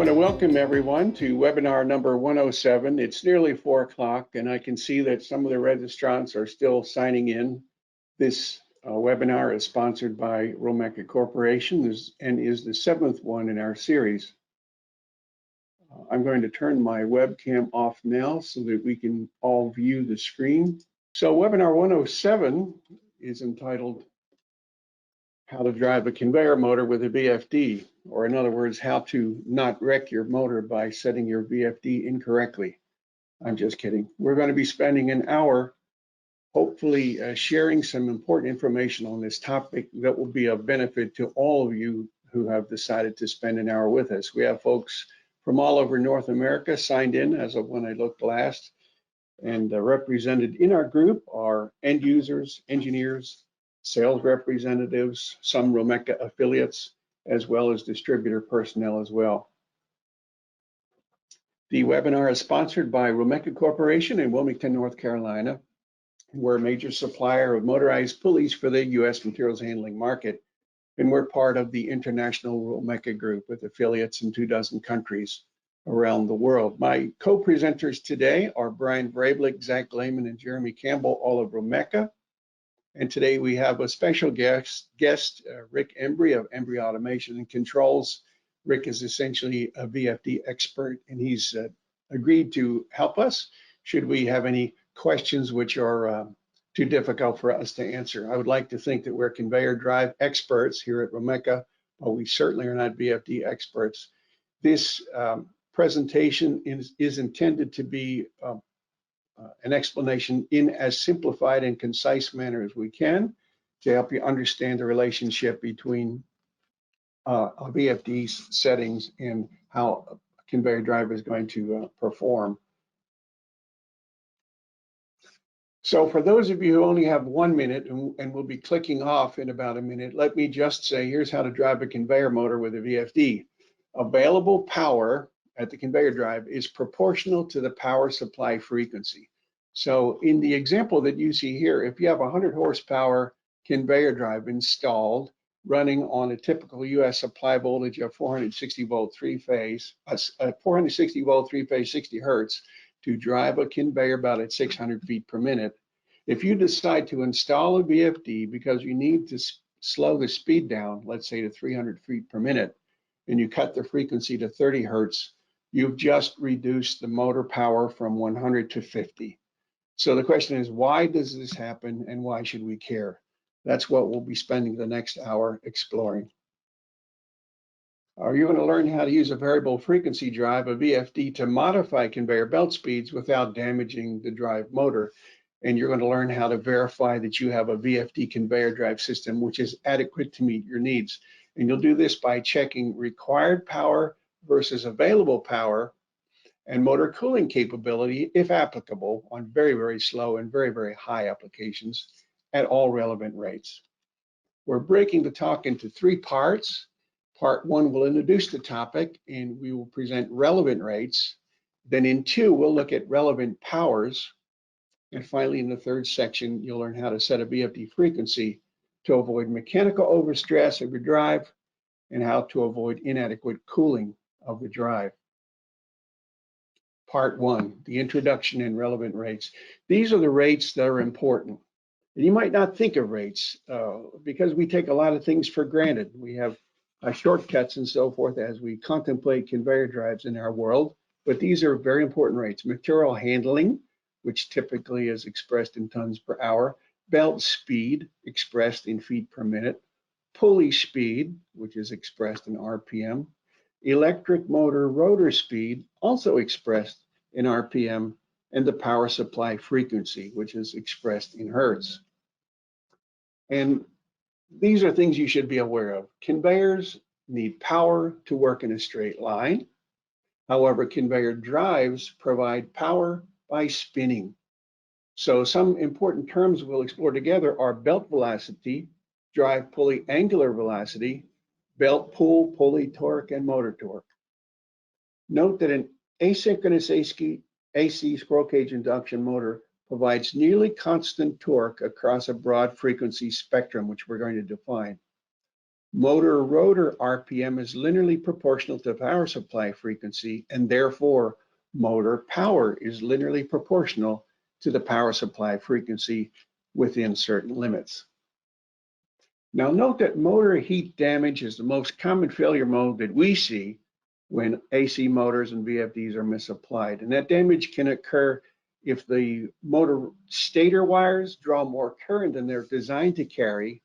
want to welcome everyone to webinar number 107. It's nearly 4 o'clock, and I can see that some of the registrants are still signing in. This webinar is sponsored by Romeca Corporation and is the 7th one in our series. I'm going to turn my webcam off now so that we can all view the screen. So webinar 107 is entitled How to Drive a Conveyor Motor with a VFD, or in other words, how to not wreck your motor by setting your VFD incorrectly. I'm just kidding. We're going to be spending an hour hopefully sharing some important information on this topic that will be of benefit to all of you who have decided to spend an hour with us. We have folks from all over North America signed in as of when I looked last, and represented in our group are end users, engineers, sales representatives, some Romeca affiliates, as well as distributor personnel as well. The webinar is sponsored by Romeca Corporation in Wilmington, North Carolina. We're a major supplier of motorized pulleys for the U.S. materials handling market, and we're part of the International Romeca Group with affiliates in 24 countries around the world. My co-presenters today are Brian Vrablik, Zach Lehman, and Jeremy Campbell, all of Romeca. And today we have a special guest, Rick Embry of Embry Automation and Controls. Rick is essentially a VFD expert, and he's agreed to help us should we have any questions which are too difficult for us to answer. I would like to think that we're conveyor drive experts here at Romeca, but we certainly are not VFD experts. This presentation is intended to be an explanation in as simplified and concise manner as we can to help you understand the relationship between a VFD settings and how a conveyor drive is going to perform. So for those of you who only have 1 minute and will be clicking off in about a minute, let me just say, here's how to drive a conveyor motor with a VFD. Available power at the conveyor drive is proportional to the power supply frequency. So in the example that you see here, if you have a 100 horsepower conveyor drive installed running on a typical US supply voltage of 460 volt three-phase, 60 hertz to drive a conveyor belt at 600 feet per minute, if you decide to install a VFD because you need to slow the speed down, let's say to 300 feet per minute, and you cut the frequency to 30 hertz, you've just reduced the motor power from 100 to 50. So the question is, why does this happen and why should we care? That's what we'll be spending the next hour exploring. Are you going to learn how to use a variable frequency drive, a VFD, to modify conveyor belt speeds without damaging the drive motor? And you're going to learn how to verify that you have a VFD conveyor drive system which is adequate to meet your needs. And you'll do this by checking required power versus available power and motor cooling capability, if applicable, on very, very slow and very, very high applications at all relevant rates. We're breaking the talk into 3 parts. Part 1 will introduce the topic and we will present relevant rates. Then in 2, we'll look at relevant powers. And finally, in the 3rd section, you'll learn how to set a VFD frequency to avoid mechanical overstress of your drive and how to avoid inadequate cooling of the drive. Part 1, the introduction and relevant rates. These are the rates that are important. And you might not think of rates because we take a lot of things for granted. We have shortcuts and so forth as we contemplate conveyor drives in our world, but these are very important rates. Material handling, which typically is expressed in tons per hour, belt speed, expressed in feet per minute, pulley speed, which is expressed in RPM, electric motor rotor speed, also expressed in RPM, and the power supply frequency, which is expressed in hertz. And these are things you should be aware of. Conveyors need power to work in a straight line. However, conveyor drives provide power by spinning. So some important terms we'll explore together are belt velocity, drive pulley angular velocity, belt pull, pulley torque, and motor torque. Note that an asynchronous AC squirrel cage induction motor provides nearly constant torque across a broad frequency spectrum, which we're going to define. Motor rotor RPM is linearly proportional to power supply frequency, and therefore motor power is linearly proportional to the power supply frequency within certain limits. Now note that motor heat damage is the most common failure mode that we see when AC motors and VFDs are misapplied. And that damage can occur if the motor stator wires draw more current than they're designed to carry,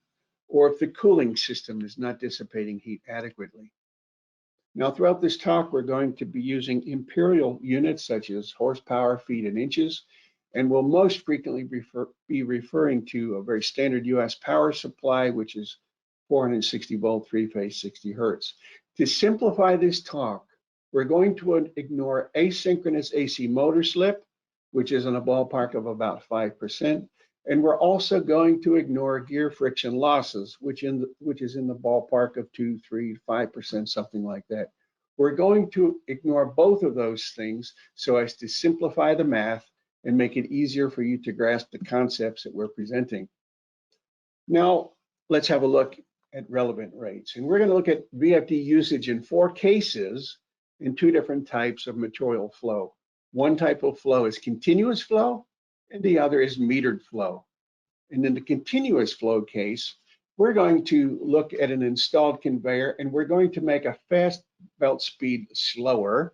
or if the cooling system is not dissipating heat adequately. Now, throughout this talk, we're going to be using imperial units such as horsepower, feet, and inches, and we'll most frequently be referring to a very standard US power supply, which is 460 volt, three-phase, 60 hertz. To simplify this talk, we're going to ignore asynchronous AC motor slip, which is in a ballpark of about 5%. And we're also going to ignore gear friction losses, which is in the ballpark of 2, 3, 5%, something like that. We're going to ignore both of those things so as to simplify the math and make it easier for you to grasp the concepts that we're presenting. Now, let's have a look at relevant rates. And we're going to look at VFD usage in 4 cases in 2 different types of material flow. One type of flow is continuous flow, and the other is metered flow. And in the continuous flow case, we're going to look at an installed conveyor, and we're going to make a fast belt speed slower,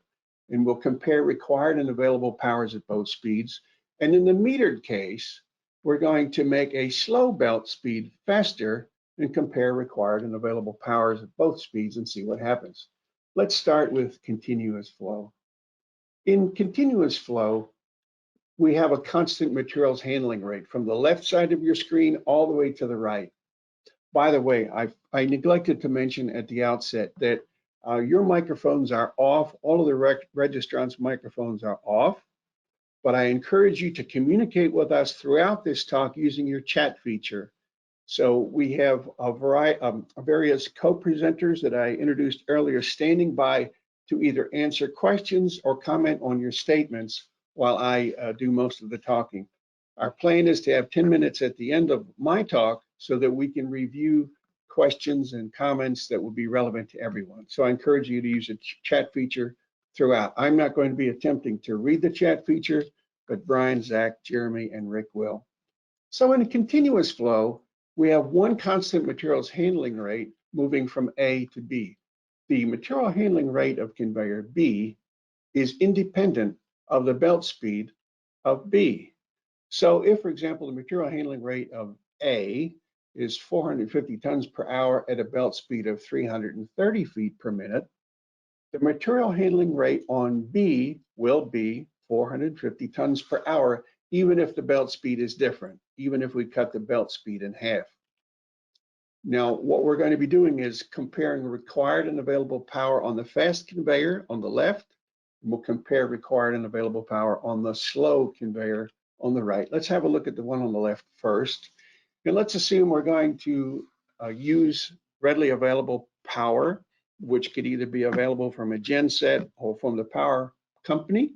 and we'll compare required and available powers at both speeds. And in the metered case, we're going to make a slow belt speed faster and compare required and available powers at both speeds and see what happens. Let's start with continuous flow. In continuous flow, we have a constant materials handling rate from the left side of your screen all the way to the right. By the way, I neglected to mention at the outset that your microphones are off. All of the registrants' microphones are off, but I encourage you to communicate with us throughout this talk using your chat feature. So we have a variety of various co-presenters that I introduced earlier standing by to either answer questions or comment on your statements while I do most of the talking. Our plan is to have 10 minutes at the end of my talk so that we can review questions and comments that will be relevant to everyone. So I encourage you to use the chat feature throughout. I'm not going to be attempting to read the chat feature, but Brian, Zach, Jeremy, and Rick will. So in a continuous flow, we have one constant materials handling rate moving from A to B. The material handling rate of conveyor B is independent of the belt speed of B. So if, for example, the material handling rate of A is 450 tons per hour at a belt speed of 330 feet per minute, the material handling rate on B will be 450 tons per hour, even if the belt speed is different, even if we cut the belt speed in half. Now, what we're going to be doing is comparing required and available power on the fast conveyor on the left, and we'll compare required and available power on the slow conveyor on the right. Let's have a look at the one on the left first. And let's assume we're going to use readily available power, which could either be available from a genset or from the power company.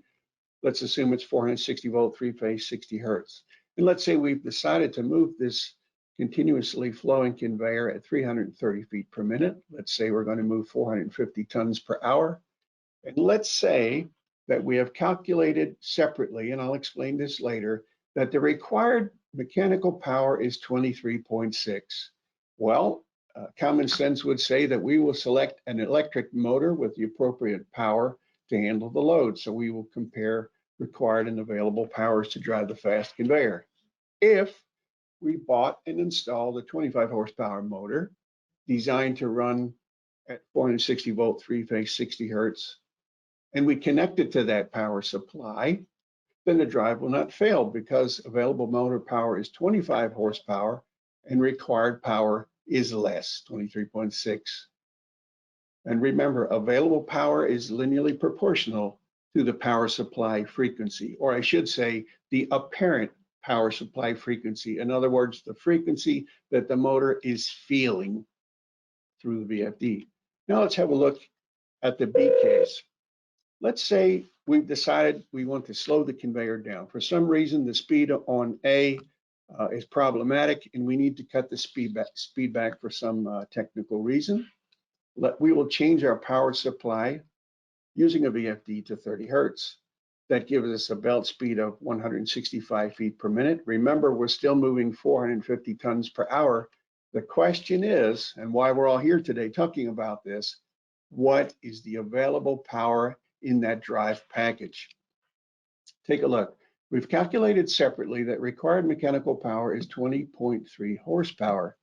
Let's assume it's 460 volt, three-phase, 60 hertz. And let's say we've decided to move this continuously flowing conveyor at 330 feet per minute. Let's say we're going to move 450 tons per hour. And let's say that we have calculated separately, and I'll explain this later, that the required mechanical power is 23.6. Well, common sense would say that we will select an electric motor with the appropriate power to handle the load. So we will compare required and available powers to drive the fast conveyor. If we bought and installed a 25 horsepower motor designed to run at 460 volt, three-phase, 60 hertz, and we connect it to that power supply, then the drive will not fail because available motor power is 25 horsepower and required power is less, 23.6. And remember, available power is linearly proportional to the power supply frequency, or I should say the apparent power supply frequency. In other words, the frequency that the motor is feeling through the VFD. Now let's have a look at the B case. Let's say we've decided we want to slow the conveyor down. For some reason, the speed on A is problematic, and we need to cut the speed back for some technical reason. We will change our power supply using a VFD to 30 hertz. That gives us a belt speed of 165 feet per minute. Remember, we're still moving 450 tons per hour. The question is, and why we're all here today talking about this, what is the available power in that drive package? Take a look. We've calculated separately that required mechanical power is 20.3 horsepower.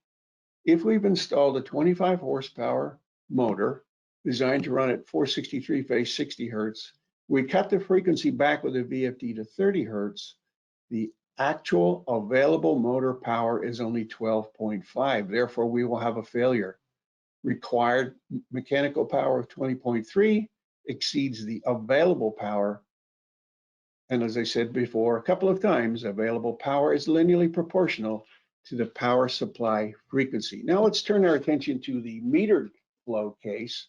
If we've installed a 25 horsepower motor designed to run at 463 phase 60 hertz, we cut the frequency back with a VFD to 30 hertz. The actual available motor power is only 12.5. Therefore, we will have a failure. Required mechanical power of 20.3 exceeds the available power. And as I said before a couple of times, available power is linearly proportional to the power supply frequency. Now let's turn our attention to the metered flow case,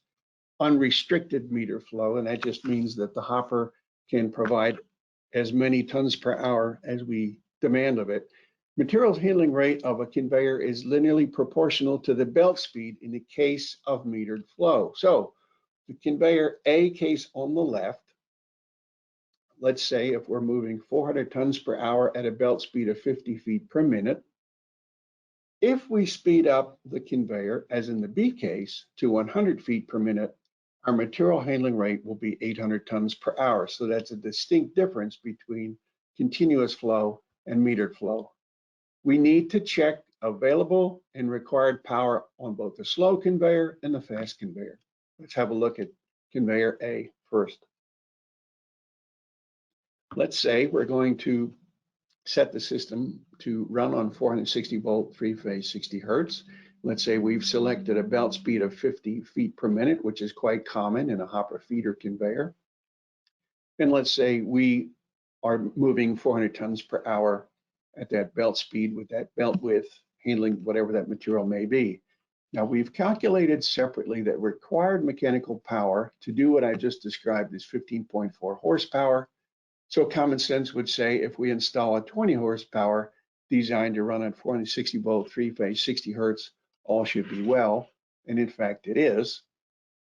unrestricted meter flow, and that just means that the hopper can provide as many tons per hour as we demand of it. Materials handling rate of a conveyor is linearly proportional to the belt speed in the case of metered flow. So the conveyor A case on the left, let's say if we're moving 400 tons per hour at a belt speed of 50 feet per minute, if we speed up the conveyor, as in the B case, to 100 feet per minute, our material handling rate will be 800 tons per hour. So that's a distinct difference between continuous flow and metered flow. We need to check available and required power on both the slow conveyor and the fast conveyor. Let's have a look at conveyor A first. Let's say we're going to set the system to run on 460 volt, 3-phase, 60 hertz. Let's say we've selected a belt speed of 50 feet per minute, which is quite common in a hopper feeder conveyor. And let's say we are moving 400 tons per hour at that belt speed with that belt width, handling whatever that material may be. Now we've calculated separately that required mechanical power to do what I just described is 15.4 horsepower. So common sense would say if we install a 20 horsepower designed to run at 460 volt, 3-phase, 60 hertz, all should be well. And in fact, it is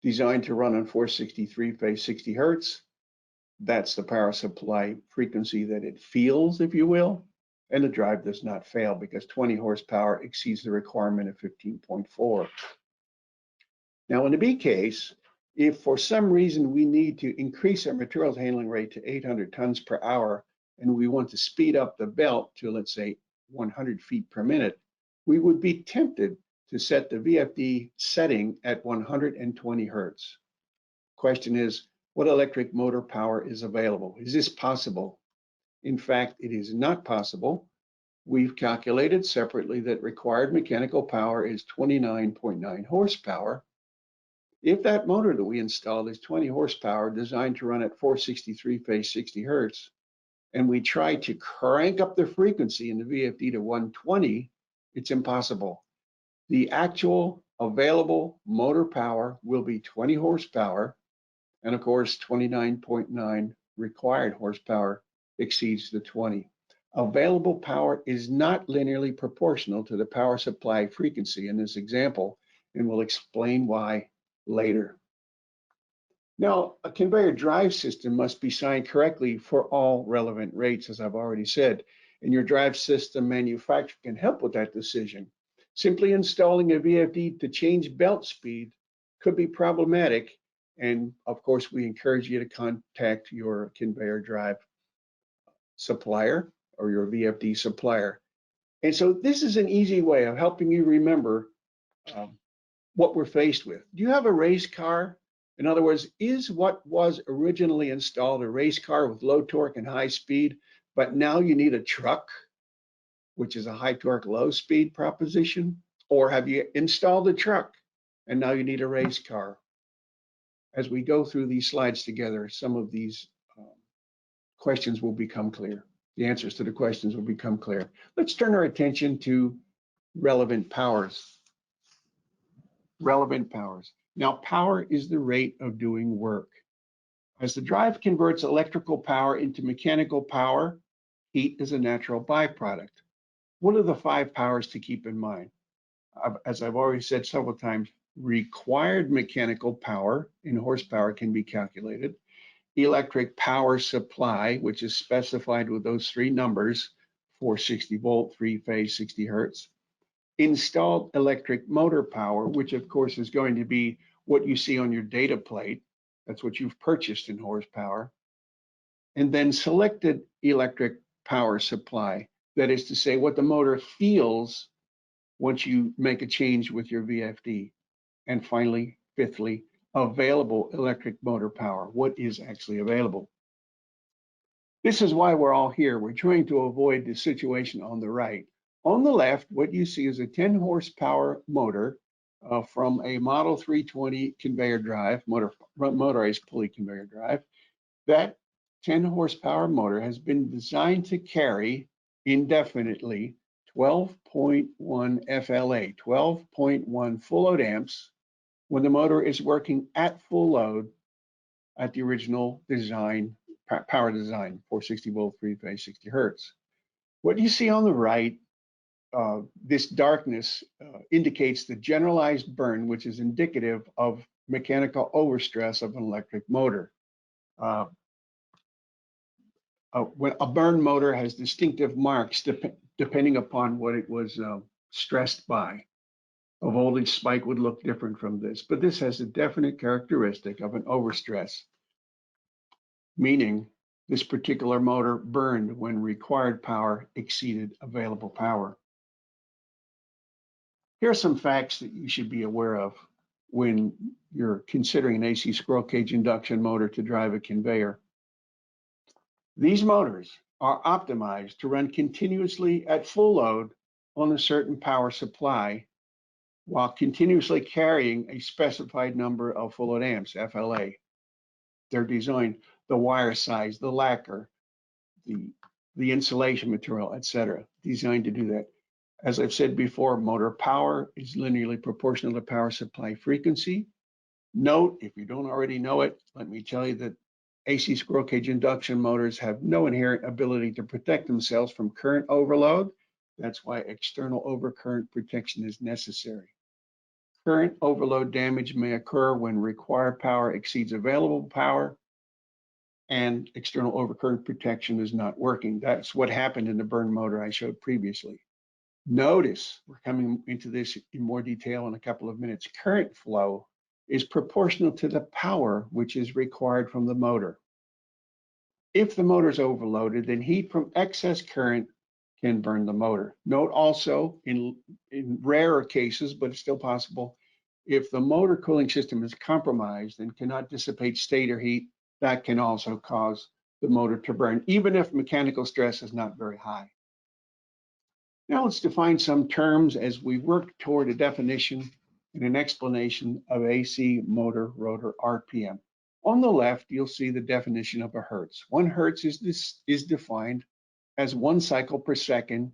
designed to run on 463 phase 60 hertz. That's the power supply frequency that it feels, if you will. And the drive does not fail because 20 horsepower exceeds the requirement of 15.4. Now in the B case, if for some reason we need to increase our materials handling rate to 800 tons per hour and we want to speed up the belt to, let's say, 100 feet per minute, we would be tempted to set the VFD setting at 120 hertz. Question is, what electric motor power is available? Is this possible? In fact, it is not possible. We've calculated separately that required mechanical power is 29.9 horsepower. If that motor that we installed is 20 horsepower designed to run at 463 phase 60 hertz, and we try to crank up the frequency in the VFD to 120, it's impossible. The actual available motor power will be 20 horsepower, and of course 29.9 required horsepower exceeds the 20. Available power is not linearly proportional to the power supply frequency in this example, and we'll explain why later. Now, a conveyor drive system must be signed correctly for all relevant rates, as I've already said, and your drive system manufacturer can help with that decision. Simply installing a VFD to change belt speed could be problematic, and of course, we encourage you to contact your conveyor drive supplier or your VFD supplier. And so this is an easy way of helping you remember what we're faced with. Do you have a race car? In other words, is what was originally installed a race car with low torque and high speed, but now you need a truck, which is a high torque, low speed proposition? Or have you installed a truck and now you need a race car? As we go through these slides together, some of these questions will become clear. The answers to the questions will become clear. Let's turn our attention to relevant powers. Relevant powers. Now, power is the rate of doing work. As the drive converts electrical power into mechanical power, heat is a natural byproduct. What are the 5 powers to keep in mind? As I've already said several times, required mechanical power in horsepower can be calculated. Electric power supply, which is specified with those 3 numbers, 460 volt, 3-phase, 60 hertz. Installed electric motor power, which of course is going to be what you see on your data plate. That's what you've purchased in horsepower. And then selected electric power supply. That is to say, what the motor feels once you make a change with your VFD. And finally, fifthly, available electric motor power. What is actually available? This is why we're all here. We're trying to avoid the situation on the right. On the left, what you see is a 10 horsepower motor from a Model 320 conveyor drive, motorized pulley conveyor drive. That 10 horsepower motor has been designed to carry indefinitely 12.1 FLA, 12.1 full load amps when the motor is working at full load at the original design, power design, 460 volt, 3-phase, 60 hertz. What you see on the right, this darkness indicates the generalized burn, which is indicative of mechanical overstress of an electric motor. When a burn motor has distinctive marks depending upon what it was stressed by. A voltage spike would look different from this, but this has a definite characteristic of an overstress, meaning this particular motor burned when required power exceeded available power. Here are some facts that you should be aware of when you're considering an AC squirrel cage induction motor to drive a conveyor. These motors are optimized to run continuously at full load on a certain power supply while continuously carrying a specified number of full load amps, FLA. They're designed, the wire size, the lacquer, the insulation material, etc., designed to do that. As I've said before, motor power is linearly proportional to power supply frequency. Note, if you don't already know it, let me tell you that AC squirrel cage induction motors have no inherent ability to protect themselves from current overload. That's why external overcurrent protection is necessary. Current overload damage may occur when required power exceeds available power and external overcurrent protection is not working. That's what happened in the burn motor I showed previously. Notice, we're coming into this in more detail in a couple of minutes, current flow is proportional to the power which is required from the motor. If the motor is overloaded, then heat from excess current can burn the motor. Note also, in rarer cases, but it's still possible, if the motor cooling system is compromised and cannot dissipate stator heat, that can also cause the motor to burn, even if mechanical stress is not very high. Now let's define some terms as we work toward a definition and an explanation of AC motor rotor RPM. On the left, you'll see the definition of a hertz. 1 hertz is defined as 1 cycle per second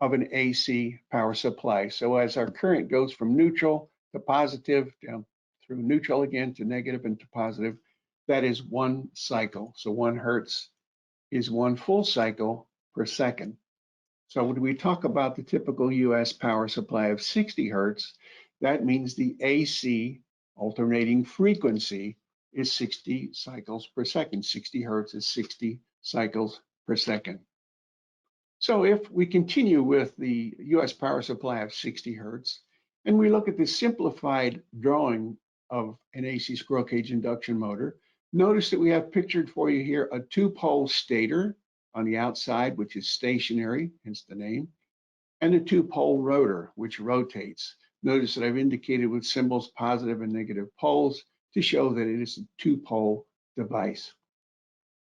of an AC power supply. So as our current goes from neutral to positive, down through neutral again to negative and to positive, that is 1 cycle. So 1 hertz is 1 full cycle per second. So when we talk about the typical US power supply of 60 hertz, that means the AC alternating frequency is 60 cycles per second. 60 hertz is 60 cycles per second. So if we continue with the US power supply of 60 hertz, and we look at the simplified drawing of an AC squirrel cage induction motor, notice that we have pictured for you here a 2-pole stator on the outside, which is stationary, hence the name, and a 2-pole rotor, which rotates. Notice that I've indicated with symbols positive and negative poles to show that it is a 2-pole device.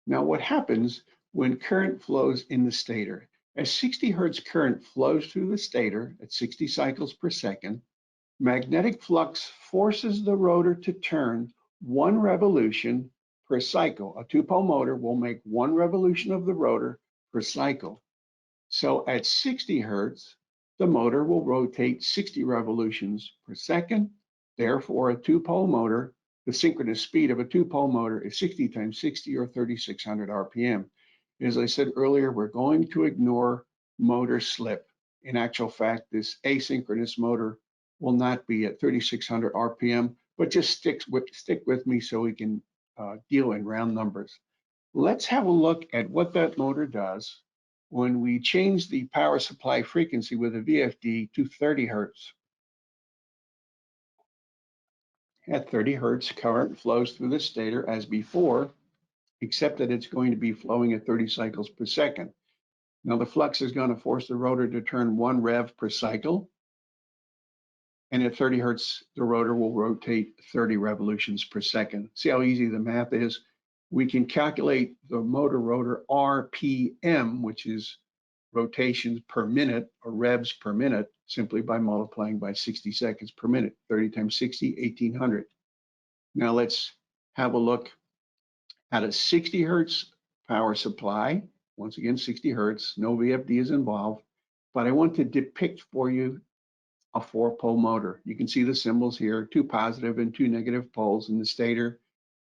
Now, what happens when current flows in the stator? As 60 hertz current flows through the stator at 60 cycles per second, magnetic flux forces the rotor to turn 1 revolution per cycle. A 2-pole motor will make 1 revolution of the rotor per cycle. So at 60 hertz, the motor will rotate 60 revolutions per second. Therefore, a 2-pole motor, the synchronous speed of a 2-pole motor is 60 times 60 or 3,600 RPM. As I said earlier, we're going to ignore motor slip. In actual fact, this asynchronous motor will not be at 3,600 RPM, but just stick with me so we can deal in round numbers. Let's have a look at what that motor does when we change the power supply frequency with a VFD to 30 Hertz. At 30 Hertz, current flows through the stator as before, except that it's going to be flowing at 30 cycles per second. Now the flux is going to force the rotor to turn 1 rev per cycle. And at 30 Hertz, the rotor will rotate 30 revolutions per second. See how easy the math is? We can calculate the motor rotor RPM, which is rotations per minute or revs per minute, simply by multiplying by 60 seconds per minute. 30 times 60, 1800. Now let's have a look at a 60 Hertz power supply. Once again, 60 Hertz, no VFD is involved, but I want to depict for you a 4-pole motor. You can see the symbols here, 2 positive and 2 negative poles in the stator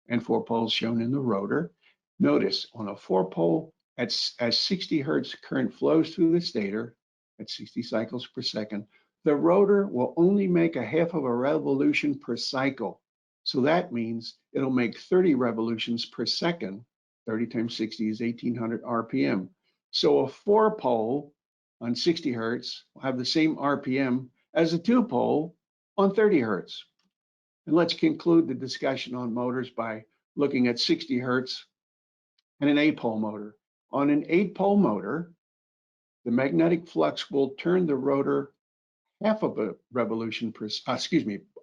and 4 poles shown in the rotor. Notice on a 4-pole, as 60 Hertz current flows through the stator at 60 cycles per second, the rotor will only make a half of a revolution per cycle. So that means it'll make 30 revolutions per second. 30 times 60 is 1800 RPM. So a 4-pole on 60 Hertz will have the same RPM as a 2-pole on 30 Hertz. And let's conclude the discussion on motors by looking at 60 Hertz and an 8-pole motor. On an 8-pole motor, the magnetic flux will turn the rotor half of a revolution per,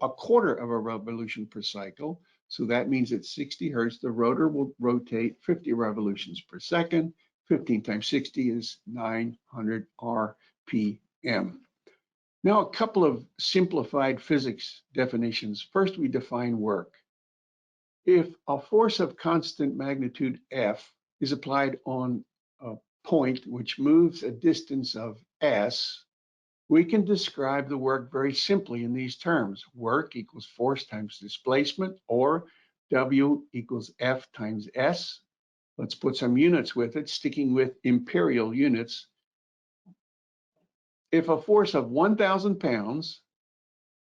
a quarter of a revolution per cycle. So that means at 60 Hertz, the rotor will rotate 50 revolutions per second. 15 times 60 is 900 RPM. Now, a couple of simplified physics definitions. First, we define work. If a force of constant magnitude F is applied on a point which moves a distance of S, we can describe the work very simply in these terms. Work equals force times displacement, or W equals F times S. Let's put some units with it, sticking with imperial units. If a force of 1,000 pounds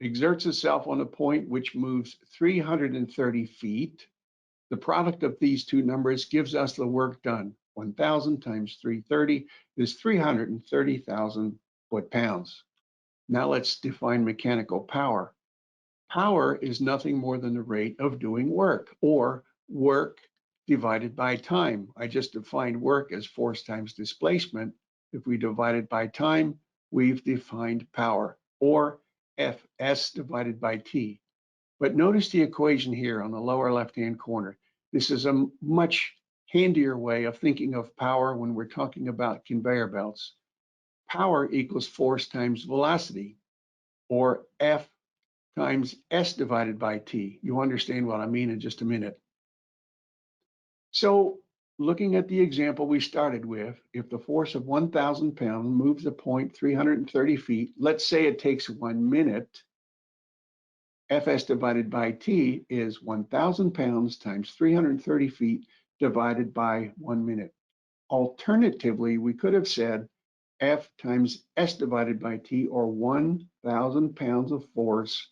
exerts itself on a point which moves 330 feet, the product of these two numbers gives us the work done. 1,000 times 330 is 330,000 foot-pounds. Now let's define mechanical power. Power is nothing more than the rate of doing work, or work divided by time. I just defined work as force times displacement. If we divide it by time, we've defined power, or Fs divided by T. But notice the equation here on the lower left-hand corner. This is a much handier way of thinking of power when we're talking about conveyor belts. Power equals force times velocity, or F times S divided by T. You'll understand what I mean in just a minute. So looking at the example we started with, if the force of 1,000 pounds moves a point 330 feet, let's say it takes 1 minute, Fs divided by T is 1,000 pounds times 330 feet divided by 1 minute. Alternatively, we could have said F times S divided by T, or 1,000 pounds of force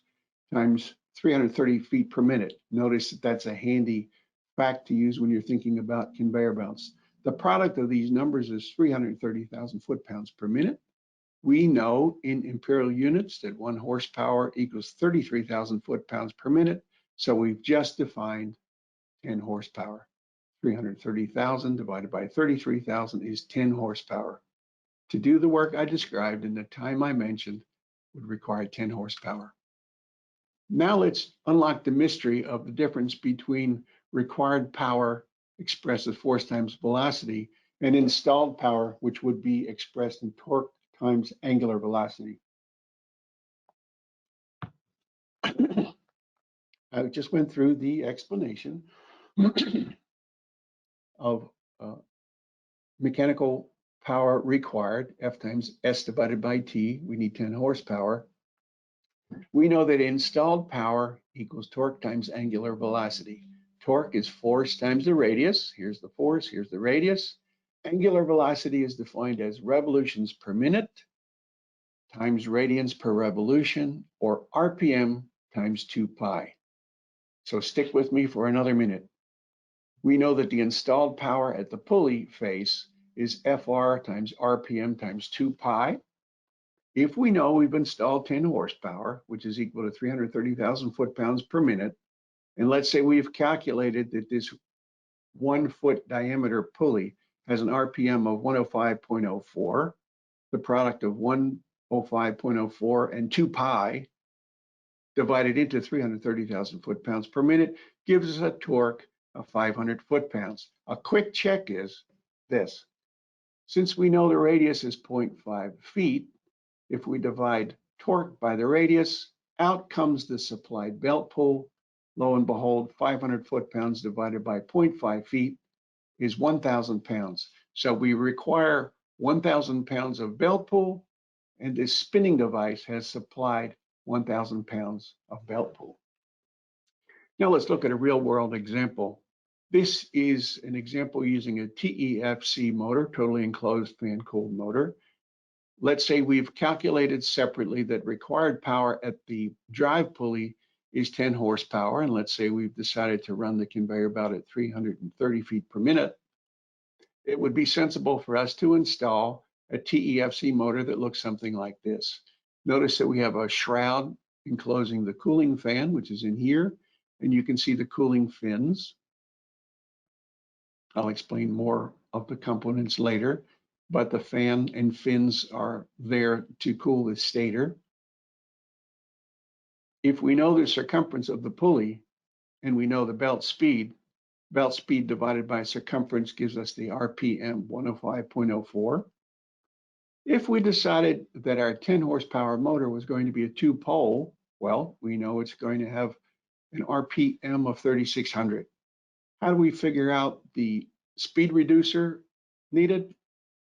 times 330 feet per minute. Notice that that's a handy fact to use when you're thinking about conveyor belts. The product of these numbers is 330,000 foot-pounds per minute. We know in imperial units that 1 horsepower equals 33,000 foot-pounds per minute. So we've just defined 10 horsepower. 330,000 divided by 33,000 is 10 horsepower. To do the work I described in the time I mentioned would require 10 horsepower. Now let's unlock the mystery of the difference between required power expressed as force times velocity and installed power, which would be expressed in torque times angular velocity. I just went through the explanation of mechanical power required, F times S divided by T. We need 10 horsepower. We know that installed power equals torque times angular velocity. Torque is force times the radius. Here's the force, here's the radius. Angular velocity is defined as revolutions per minute. times radians per revolution, or RPM times 2 pi. So stick with me for another minute. We know that the installed power at the pulley face is FR times RPM times 2 pi. If we know we've installed 10 horsepower, which is equal to 330,000 foot-pounds per minute, and let's say we've calculated that this 1 foot diameter pulley has an RPM of 105.04, the product of 105.04 and 2 pi divided into 330,000 foot-pounds per minute gives us a torque of 500 foot-pounds. A quick check is this. Since we know the radius is 0.5 feet, if we divide torque by the radius, out comes the supplied belt pull. Lo and behold, 500 foot-pounds divided by 0.5 feet is 1,000 pounds. So we require 1,000 pounds of belt pull, and this spinning device has supplied 1,000 pounds of belt pull. Now let's look at a real-world example. This is an example using a TEFC motor, totally enclosed fan-cooled motor. Let's say we've calculated separately that required power at the drive pulley is 10 horsepower, and let's say we've decided to run the conveyor belt at 330 feet per minute. It would be sensible for us to install a TEFC motor that looks something like this. Notice that we have a shroud enclosing the cooling fan, which is in here, and you can see the cooling fins. I'll explain more of the components later, but the fan and fins are there to cool the stator. If we know the circumference of the pulley and we know the belt speed divided by circumference gives us the RPM 105.04. If we decided that our 10 horsepower motor was going to be a 2-pole, well, we know it's going to have an RPM of 3,600. How do we figure out the speed reducer needed?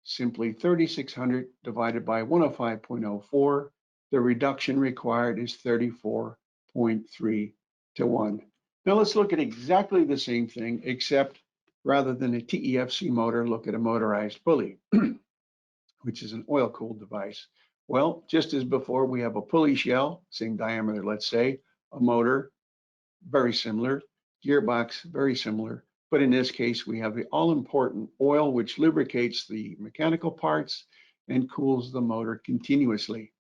Simply 3,600 divided by 105.04. The reduction required is 34.3 to 1. Now let's look at exactly the same thing, except rather than a TEFC motor, look at a motorized pulley, which is an oil-cooled device. Well, just as before, we have a pulley shell, same diameter, let's say, a motor, very similar, gearbox, very similar. But in this case, we have the all-important oil, which lubricates the mechanical parts and cools the motor continuously.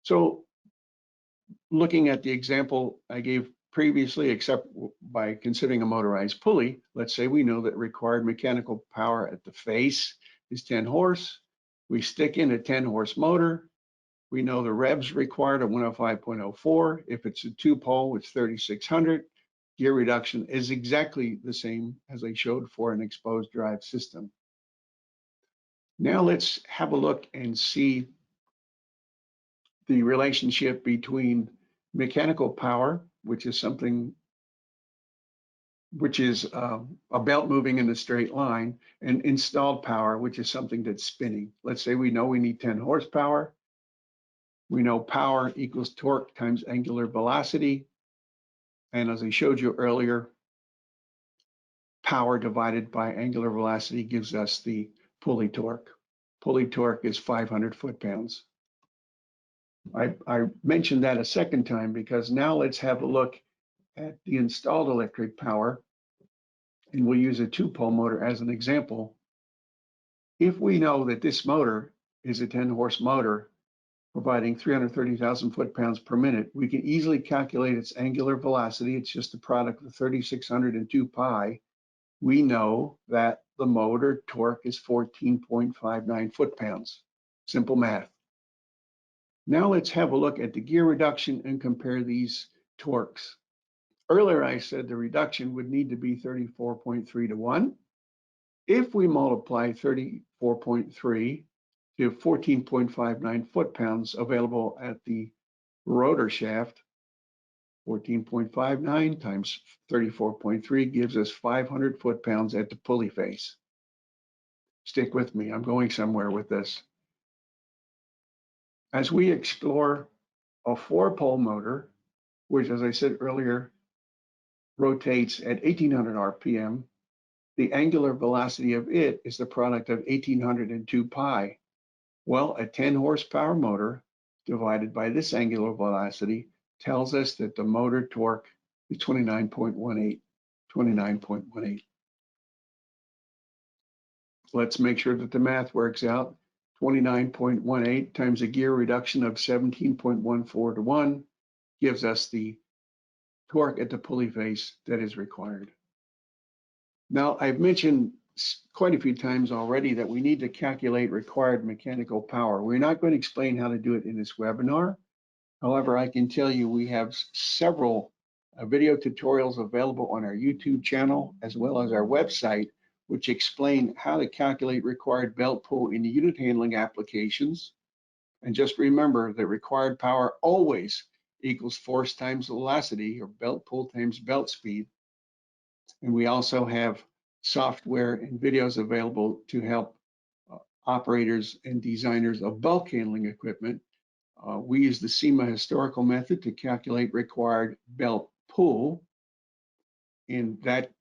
So looking at the example I gave previously, except by considering a motorized pulley, let's say we know that required mechanical power at the face is 10 horse. We stick in a 10 horse motor. We know the revs required are 105.04. If it's a 2-pole, it's 3,600. Gear reduction is exactly the same as I showed for an exposed drive system. Now let's have a look and see the relationship between mechanical power, which is something which is a belt moving in a straight line, and installed power, which is something that's spinning. Let's say we know we need 10 horsepower. We know power equals torque times angular velocity. And as I showed you earlier, power divided by angular velocity gives us the pulley torque. Pulley torque is 500 foot-pounds. I mentioned that a second time because now let's have a look at the installed electric power, and we'll use a 2-pole motor as an example. If we know that this motor is a 10-horse motor providing 330,000 foot-pounds per minute, we can easily calculate its angular velocity. It's just the product of 3,600 and 2 pi. We know that the motor torque is 14.59 foot-pounds. Simple math. Now let's have a look at the gear reduction and compare these torques. Earlier I said the reduction would need to be 34.3 to 1. If we multiply 34.3 to 14.59 foot-pounds available at the rotor shaft, 14.59 times 34.3 gives us 500 foot-pounds at the pulley face. Stick with me, I'm going somewhere with this. As we explore a 4-pole motor, which, as I said earlier, rotates at 1,800 RPM, the angular velocity of it is the product of 1,800 and 2 pi. Well, a 10 horsepower motor divided by this angular velocity tells us that the motor torque is 29.18. 29.18. Let's make sure that the math works out. 29.18 times a gear reduction of 17.14 to 1 gives us the torque at the pulley face that is required. Now, I've mentioned quite a few times already that we need to calculate required mechanical power. We're not going to explain how to do it in this webinar. However, I can tell you we have several video tutorials available on our YouTube channel as well as our website, which explain how to calculate required belt pull in unit handling applications. And just remember that required power always equals force times velocity, or belt pull times belt speed. And we also have software and videos available to help operators and designers of bulk handling equipment. We use the CEMA historical method to calculate required belt pull, and that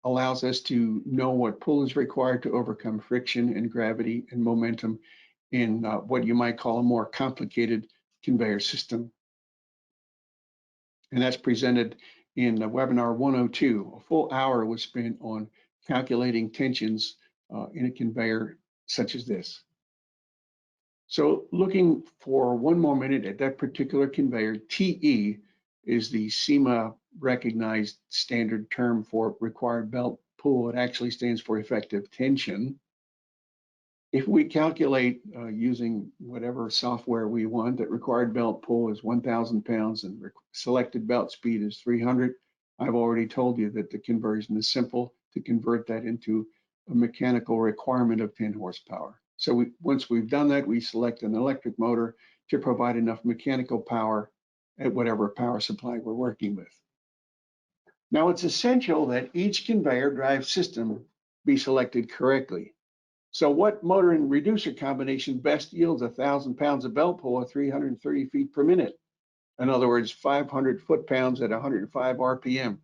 allows us to know what pull is required to overcome friction and gravity and momentum in what you might call a more complicated conveyor system. And that's presented in webinar 102. A full hour was spent on calculating tensions in a conveyor such as this. So looking for one more minute at that particular conveyor, TE is the CEMA recognized standard term for required belt pull. It actually stands for effective tension. If we calculate using whatever software we want, that required belt pull is 1,000 pounds and selected belt speed is 300, I've already told you that the conversion is simple to convert that into a mechanical requirement of 10 horsepower. So once we've done that, we select an electric motor to provide enough mechanical power at whatever power supply we're working with. Now, it's essential that each conveyor drive system be selected correctly. So what motor and reducer combination best yields 1,000 pounds of belt pull at 330 feet per minute? In other words, 500 foot-pounds at 105 RPM.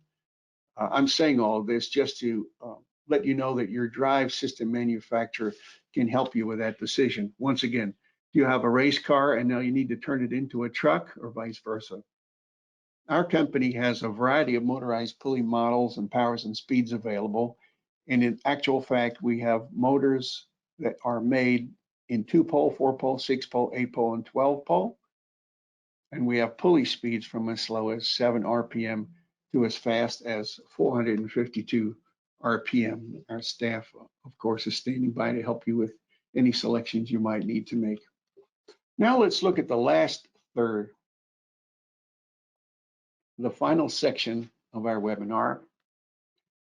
I'm saying all of this just to let you know that your drive system manufacturer can help you with that decision. Once again, do you have a race car and now you need to turn it into a truck, or vice versa? Our company has a variety of motorized pulley models and powers and speeds available. And in actual fact, we have motors that are made in 2-pole, 4-pole, 6-pole, 8-pole, and 12-pole. And we have pulley speeds from as slow as 7 RPM to as fast as 452 RPM. Our staff, of course, is standing by to help you with any selections you might need to make. Now let's look at the last third, the final section of our webinar.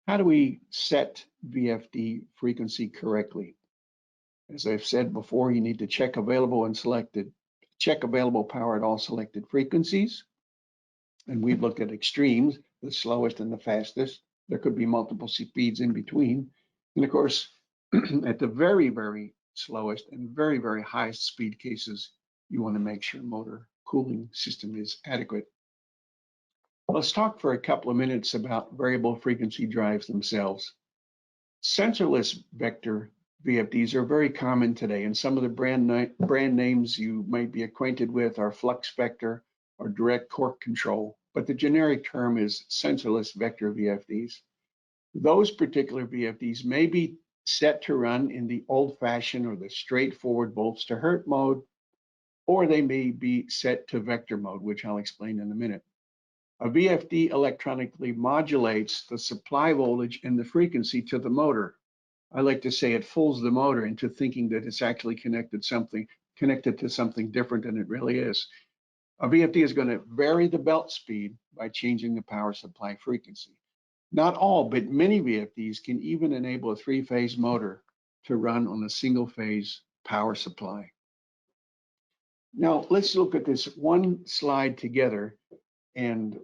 How do we set VFD frequency correctly? As I've said before, you need to check available power at all selected frequencies. And we've looked at extremes, the slowest and the fastest. There could be multiple speeds in between. And of course, at the very, very slowest and very, very highest speed cases, you want to make sure motor cooling system is adequate. Let's talk for a couple of minutes about variable frequency drives themselves. Sensorless vector VFDs are very common today, and some of the brand names you might be acquainted with are flux vector or direct torque control, but the generic term is sensorless vector VFDs. Those particular VFDs may be set to run in the old-fashioned or the straightforward volts to hertz mode, or they may be set to vector mode, which I'll explain in a minute. A VFD electronically modulates the supply voltage and the frequency to the motor. I like to say it fools the motor into thinking that it's actually connected to something different than it really is. A VFD is going to vary the belt speed by changing the power supply frequency. Not all, but many VFDs can even enable a 3-phase motor to run on a single-phase power supply. Now, let's look at this one slide together and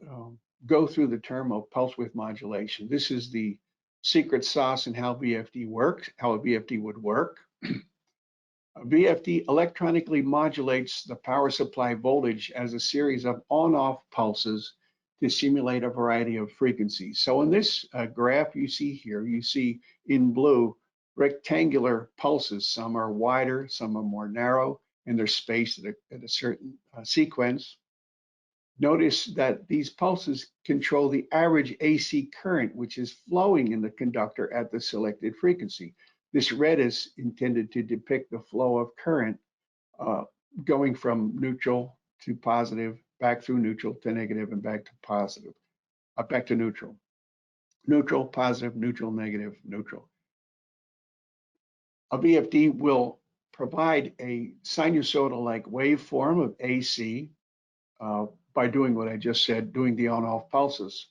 go through the term of pulse width modulation. This is the secret sauce in how VFD works, how a VFD would work. A VFD electronically modulates the power supply voltage as a series of on-off pulses to simulate a variety of frequencies. So in this graph you see here, you see in blue rectangular pulses. Some are wider, some are more narrow. and they're spaced at a certain sequence. Notice that these pulses control the average AC current, which is flowing in the conductor at the selected frequency. This red is intended to depict the flow of current going from neutral to positive, back through neutral to negative, and back to positive, back to neutral. Neutral, positive, neutral, negative, neutral. A VFD will provide a sinusoidal-like waveform of AC by doing what I just said, doing the on-off pulses.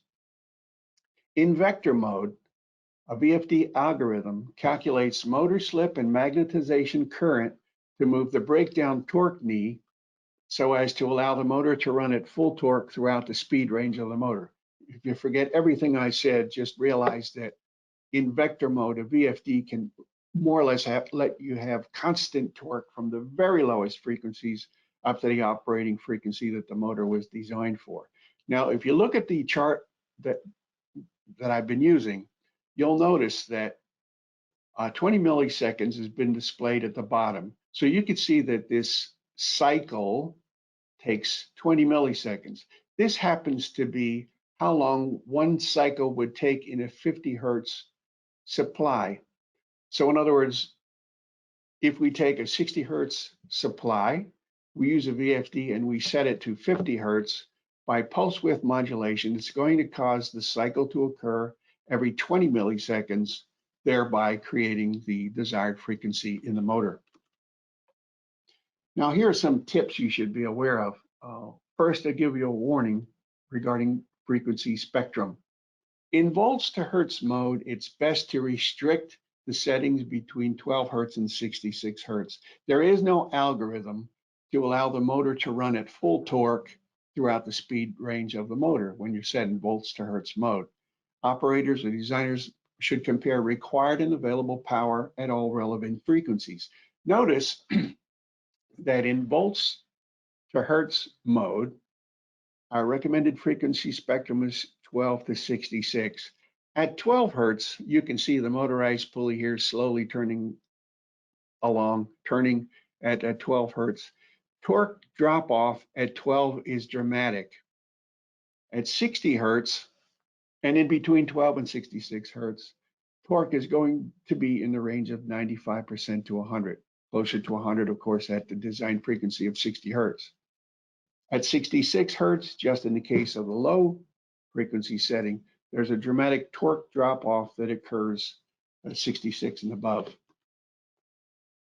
In vector mode, a VFD algorithm calculates motor slip and magnetization current to move the breakdown torque knee so as to allow the motor to run at full torque throughout the speed range of the motor. If you forget everything I said, just realize that in vector mode, a VFD can more or less let you have constant torque from the very lowest frequencies up to the operating frequency that the motor was designed for. Now, if you look at the chart that I've been using, you'll notice that 20 milliseconds has been displayed at the bottom. So you can see that this cycle takes 20 milliseconds. This happens to be how long one cycle would take in a 50 hertz supply. So in other words, if we take a 60 hertz supply, we use a VFD and we set it to 50 hertz, by pulse width modulation, it's going to cause the cycle to occur every 20 milliseconds, thereby creating the desired frequency in the motor. Now, here are some tips you should be aware of. First, I give you a warning regarding frequency spectrum. In volts to hertz mode, it's best to restrict the settings between 12 hertz and 66 hertz. There is no algorithm to allow the motor to run at full torque throughout the speed range of the motor when you're set in volts to hertz mode. Operators or designers should compare required and available power at all relevant frequencies. Notice that in volts to hertz mode, our recommended frequency spectrum is 12 to 66. At 12 hertz, you can see the motorized pulley here slowly turning along, turning at 12 hertz. Torque drop off at 12 is dramatic. At 60 hertz, and in between 12 and 66 hertz, torque is going to be in the range of 95% to 100, closer to 100, of course, at the design frequency of 60 hertz. At 66 hertz, just in the case of the low frequency setting, there's a dramatic torque drop off that occurs at 66 and above.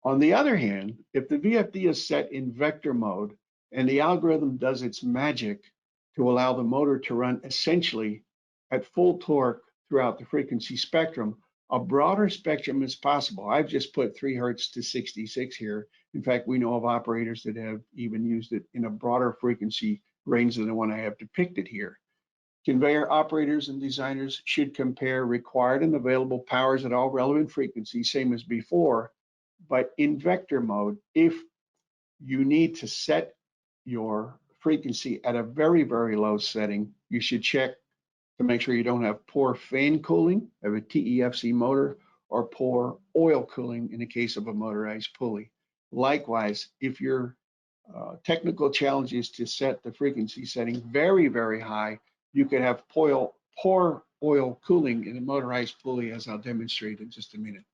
On the other hand, if the VFD is set in vector mode and the algorithm does its magic to allow the motor to run essentially at full torque throughout the frequency spectrum, a broader spectrum is possible. I've just put 3 hertz to 66 here. In fact, we know of operators that have even used it in a broader frequency range than the one I have depicted here. Conveyor operators and designers should compare required and available powers at all relevant frequencies, same as before. But in vector mode, if you need to set your frequency at a very, very low setting, you should check to make sure you don't have poor fan cooling of a TEFC motor or poor oil cooling in the case of a motorized pulley. Likewise, if your technical challenge is to set the frequency setting very, very high, you could have poor oil cooling in a motorized pulley, as I'll demonstrate in just a minute.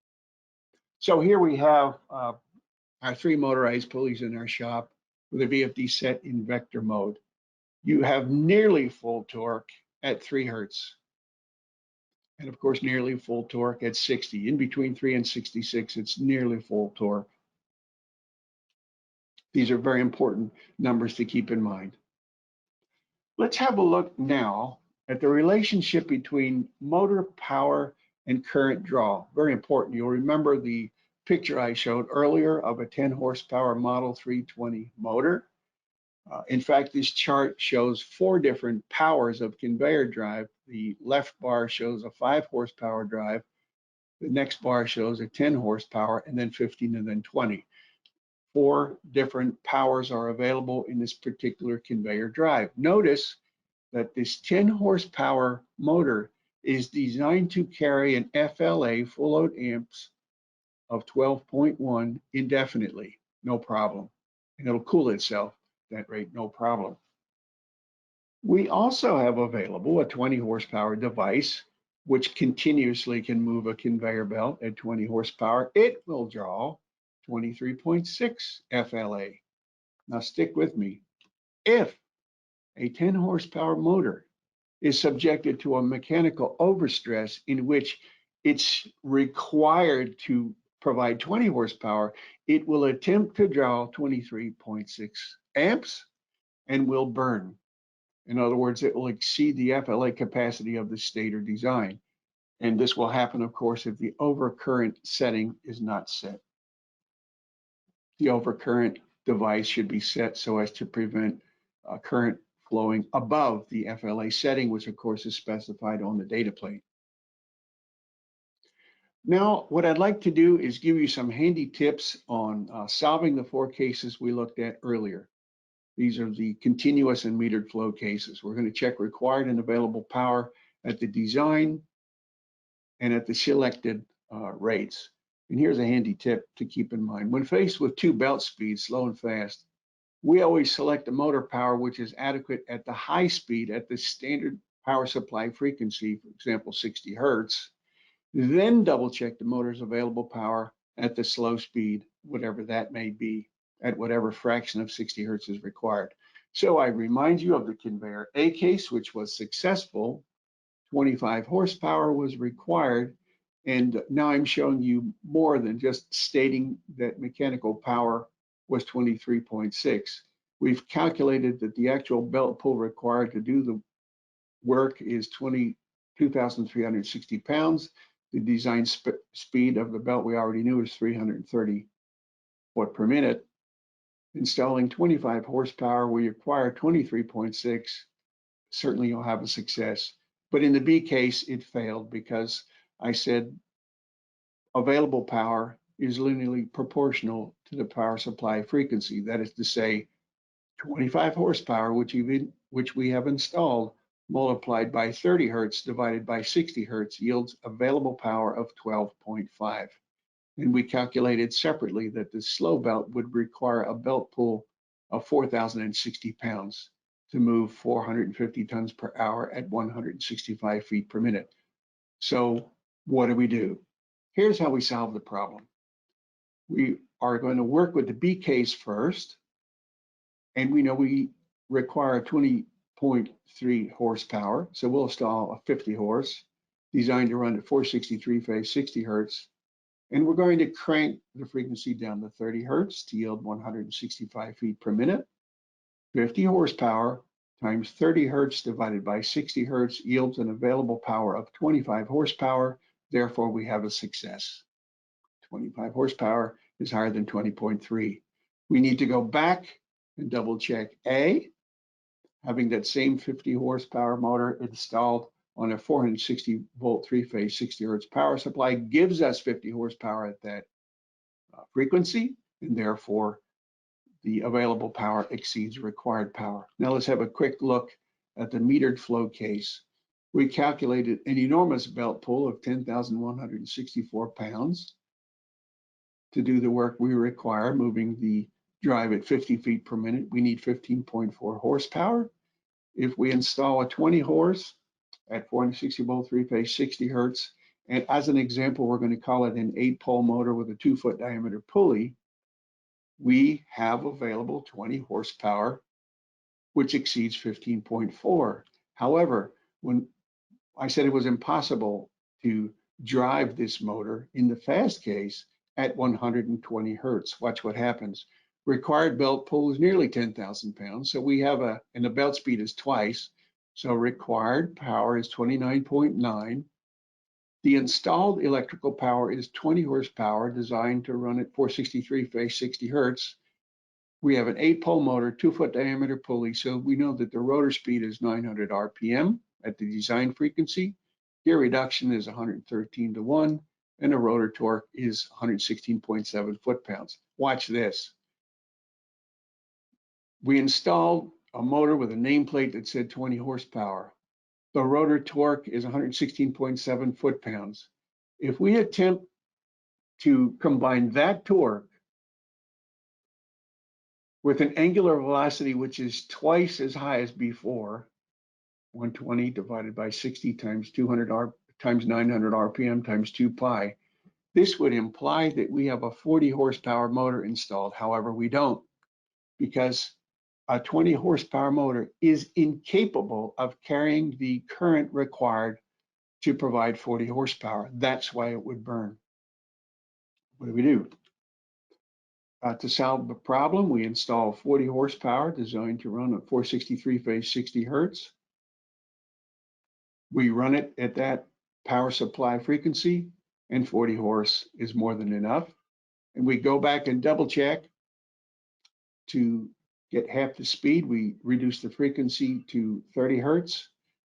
So here we have our 3 motorized pulleys in our shop with a VFD set in vector mode. You have nearly full torque at 3 hertz. And of course, nearly full torque at 60. In between 3 and 66, it's nearly full torque. These are very important numbers to keep in mind. Let's have a look now at the relationship between motor power and current draw. Very important. You'll remember the picture I showed earlier of a 10 horsepower Model 320 motor. In fact, this chart shows 4 different powers of conveyor drive. The left bar shows a 5 horsepower drive. The next bar shows a 10 horsepower, and then 15, and then 20. 4 different powers are available in this particular conveyor drive. Notice that this 10 horsepower motor is designed to carry an FLA, full load amps, of 12.1 indefinitely, no problem. and it'll cool itself at that rate, no problem. We also have available a 20 horsepower device, which continuously can move a conveyor belt at 20 horsepower. It will draw 23.6 FLA. Now stick with me. If a 10 horsepower motor is subjected to a mechanical overstress in which it's required to provide 20 horsepower, it will attempt to draw 23.6 amps and will burn. In other words, it will exceed the FLA capacity of the stator design. And this will happen, of course, if the overcurrent setting is not set. The overcurrent device should be set so as to prevent current flowing above the FLA setting, which of course is specified on the data plate. Now, what I'd like to do is give you some handy tips on solving the 4 cases we looked at earlier. These are the continuous and metered flow cases. We're going to check required and available power at the design and at the selected rates. And here's a handy tip to keep in mind. When faced with 2 belt speeds, slow and fast, we always select the motor power which is adequate at the high speed at the standard power supply frequency, for example, 60 hertz. Then double check the motor's available power at the slow speed, whatever that may be, at whatever fraction of 60 hertz is required. So I remind you of the conveyor A case, which was successful. 25 horsepower was required. And now I'm showing you more than just stating that mechanical power was 23.6. We've calculated that the actual belt pull required to do the work is 22,360 pounds. The design speed of the belt we already knew is 330 foot per minute. Installing 25 horsepower, we require 23.6. Certainly you'll have a success. But in the B case, it failed because I said available power is linearly proportional to the power supply frequency. That is to say, 25 horsepower, which we have installed, multiplied by 30 hertz divided by 60 hertz yields available power of 12.5. And we calculated separately that the slow belt would require a belt pull of 4,060 pounds to move 450 tons per hour at 165 feet per minute. So what do? Here's how we solve the problem. We are going to work with the B case first, and we know we require 20.3 horsepower, so we'll install a 50 horse designed to run at 463 phase 60 hertz. And we're going to crank the frequency down to 30 hertz to yield 165 feet per minute. 50 horsepower times 30 hertz divided by 60 hertz yields an available power of 25 horsepower. Therefore, we have a success. 25 horsepower is higher than 20.3. We need to go back and double check A, having that same 50 horsepower motor installed on a 460 volt 3-phase 60 hertz power supply gives us 50 horsepower at that frequency, and therefore the available power exceeds required power. Now let's have a quick look at the metered flow case. We calculated an enormous belt pull of 10,164 pounds to do the work we require, moving the drive at 50 feet per minute. We need 15.4 horsepower. If we install a 20 horse at 460 volt 3-phase 60 hertz, and as an example, we're going to call it an 8-pole motor with a 2-foot diameter pulley, we have available 20 horsepower, which exceeds 15.4. However, when I said it was impossible to drive this motor in the fast case at 120 hertz, watch what happens. Required belt pull is nearly 10,000 pounds, so we have and the belt speed is twice, so required power is 29.9. The installed electrical power is 20 horsepower designed to run at 463 phase 60 hertz. We have an 8-pole motor, 2-foot diameter pulley, so we know that the rotor speed is 900 RPM at the design frequency. Gear reduction is 113 to 1, and the rotor torque is 116.7 foot-pounds. Watch this. We installed a motor with a nameplate that said 20 horsepower. The rotor torque is 116.7 foot-pounds. If we attempt to combine that torque with an angular velocity which is twice as high as before, 120 divided by 60 times 200 times 900 RPM times 2 pi. This would imply that we have a 40 horsepower motor installed. However, we don't, because a 20 horsepower motor is incapable of carrying the current required to provide 40 horsepower. That's why it would burn. What do? To solve the problem, we install 40 horsepower designed to run at 463 phase 60 hertz. We run it at that power supply frequency, and 40 horse is more than enough. And we go back and double check to get half the speed. We reduce the frequency to 30 hertz,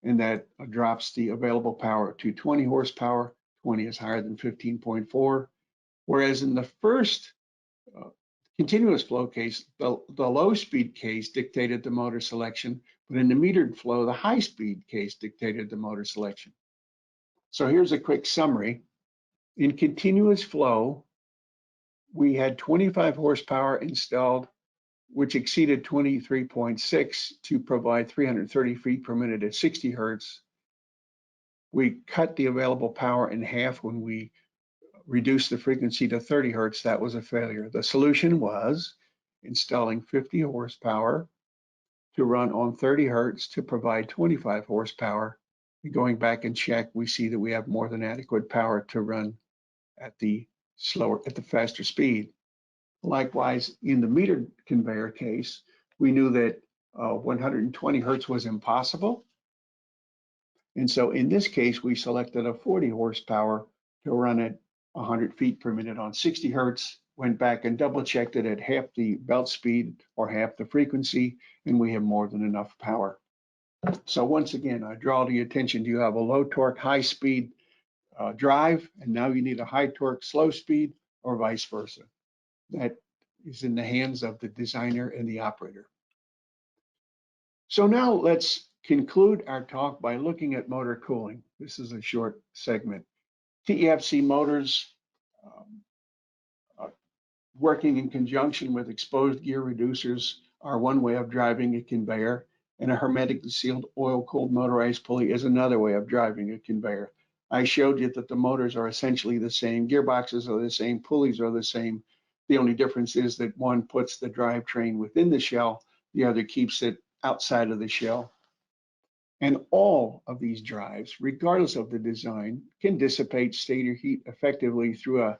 and that drops the available power to 20 horsepower. 20 is higher than 15.4. Whereas in the first continuous flow case, the low speed case dictated the motor selection, but in the metered flow, the high speed case dictated the motor selection. So here's a quick summary. In continuous flow, we had 25 horsepower installed, which exceeded 23.6 to provide 330 feet per minute at 60 hertz. We cut the available power in half when we reduced the frequency to 30 hertz. That was a failure. The solution was installing 50 horsepower to run on 30 hertz to provide 25 horsepower. And going back and check, we see that we have more than adequate power to run at the faster speed. Likewise, in the metered conveyor case, we knew that 120 hertz was impossible. And so in this case, we selected a 40 horsepower to run at 100 feet per minute on 60 hertz, went back and double checked it at half the belt speed or half the frequency, and we have more than enough power. So once again, I draw to your attention, you have a low torque, high speed drive, and now you need a high torque, slow speed, or vice versa. That is in the hands of the designer and the operator. So now let's conclude our talk by looking at motor cooling. This is a short segment. TEFC motors working in conjunction with exposed gear reducers are one way of driving a conveyor, and a hermetically sealed oil-cooled motorized pulley is another way of driving a conveyor. I showed you that the motors are essentially the same, gearboxes are the same, pulleys are the same. The only difference is that one puts the drivetrain within the shell, the other keeps it outside of the shell. And all of these drives, regardless of the design, can dissipate stator heat effectively through a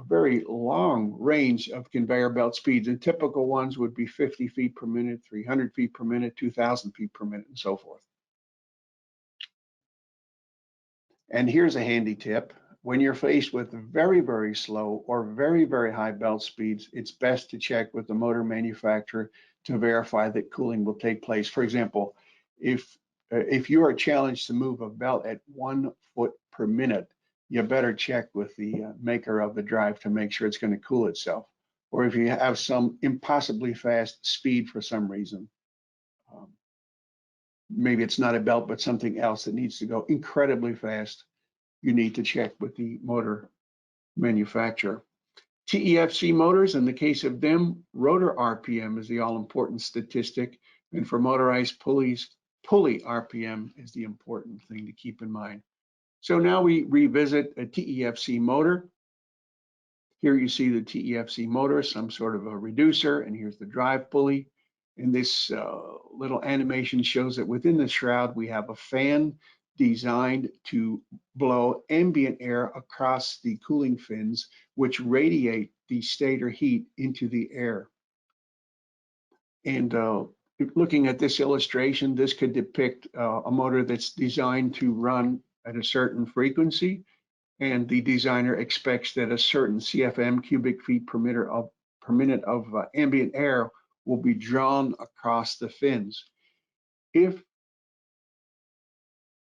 very long range of conveyor belt speeds. And typical ones would be 50 feet per minute, 300 feet per minute, 2,000 feet per minute, and so forth. And here's a handy tip. When you're faced with very, very slow or very, very high belt speeds, it's best to check with the motor manufacturer to verify that cooling will take place. For example, if you are challenged to move a belt at 1 foot per minute, you better check with the maker of the drive to make sure it's going to cool itself. Or if you have some impossibly fast speed for some reason, maybe it's not a belt, but something else that needs to go incredibly fast, you need to check with the motor manufacturer. TEFC motors, in the case of them, rotor RPM is the all-important statistic, and for motorized pulleys, pulley RPM is the important thing to keep in mind. So now we revisit a TEFC motor. Here you see the TEFC motor, some sort of a reducer, and here's the drive pulley. And this little animation shows that within the shroud, we have a fan designed to blow ambient air across the cooling fins, which radiate the stator heat into the air. And looking at this illustration, this could depict a motor that's designed to run at a certain frequency, and the designer expects that a certain CFM, cubic feet per minute of ambient air, will be drawn across the fins. If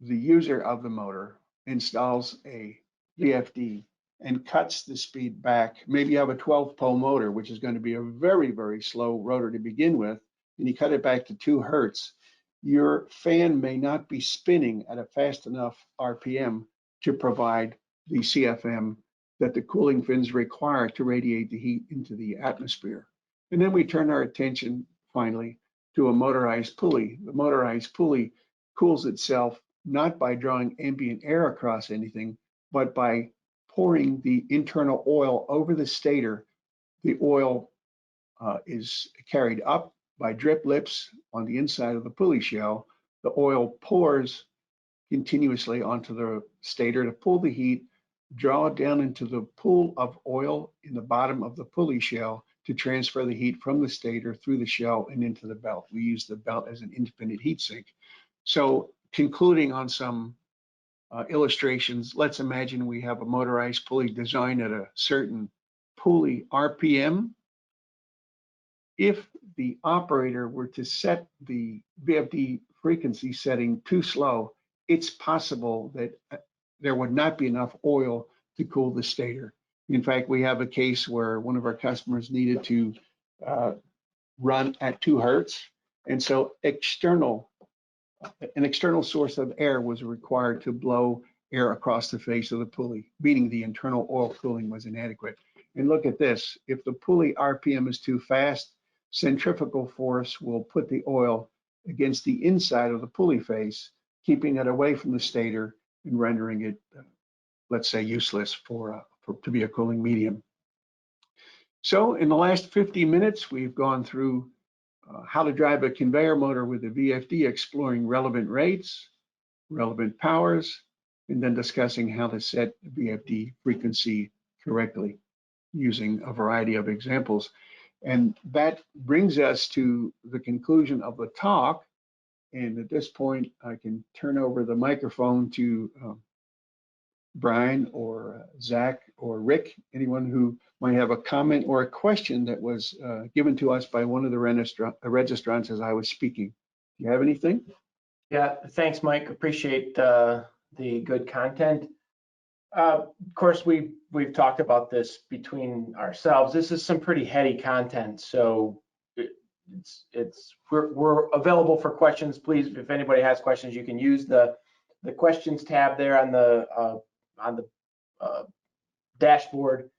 the user of the motor installs a VFD and cuts the speed back, maybe you have a 12-pole motor, which is going to be a very, very slow rotor to begin with, and you cut it back to 2 hertz, your fan may not be spinning at a fast enough RPM to provide the CFM that the cooling fins require to radiate the heat into the atmosphere. And then we turn our attention finally to a motorized pulley. The motorized pulley cools itself not by drawing ambient air across anything, but by pouring the internal oil over the stator. The oil is carried up by drip lips on the inside of the pulley shell. The oil pours continuously onto the stator to pull the heat, draw it down into the pool of oil in the bottom of the pulley shell to transfer the heat from the stator through the shell and into the belt. We use the belt as an independent heat sink. So concluding on some illustrations, let's imagine we have a motorized pulley designed at a certain pulley RPM. If the operator were to set the VFD frequency setting too slow, it's possible that there would not be enough oil to cool the stator. In fact, we have a case where one of our customers needed to run at 2 hertz. And so an external source of air was required to blow air across the face of the pulley, meaning the internal oil cooling was inadequate. And look at this, if the pulley RPM is too fast, centrifugal force will put the oil against the inside of the pulley face, keeping it away from the stator and rendering it, let's say, useless to be a cooling medium. So in the last 50 minutes, we've gone through how to drive a conveyor motor with a VFD, exploring relevant rates, relevant powers, and then discussing how to set VFD frequency correctly using a variety of examples. And that brings us to the conclusion of the talk. And at this point, I can turn over the microphone to Brian or Zach or Rick, anyone who might have a comment or a question that was given to us by one of the registrants as I was speaking. Do you have anything? Yeah, thanks, Mike. Appreciate the good content. Of course, we've talked about this between ourselves. This is some pretty heady content, so we're available for questions. Please, if anybody has questions, you can use the questions tab there on the dashboard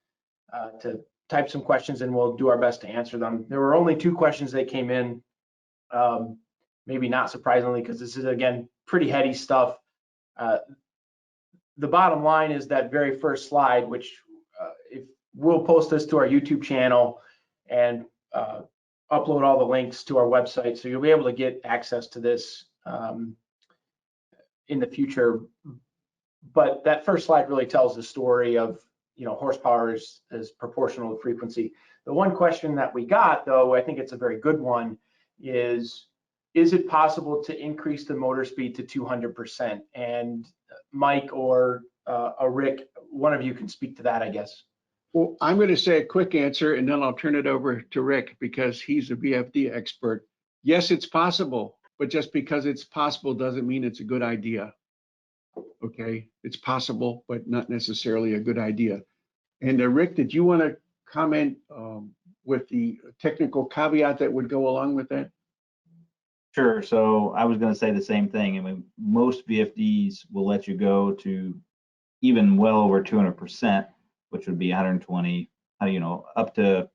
to type some questions, and we'll do our best to answer them. There were only 2 questions that came in, maybe not surprisingly, because this is, again, pretty heady stuff. The bottom line is that very first slide, which if we'll post this to our YouTube channel and upload all the links to our website, so you'll be able to get access to this in the future. But that first slide really tells the story of, horsepower is proportional to frequency. The one question that we got, though, I think it's a very good one, is it possible to increase the motor speed to 200%? And Mike or Rick, one of you can speak to that, I guess. Well, I'm going to say a quick answer, and then I'll turn it over to Rick because he's a VFD expert. Yes, it's possible, but just because it's possible doesn't mean it's a good idea. Okay, it's possible, but not necessarily a good idea. And Rick, did you want to comment with the technical caveat that would go along with that? Sure. So I was going to say the same thing. I mean, most VFDs will let you go to even well over 200%, which would be 120, up to,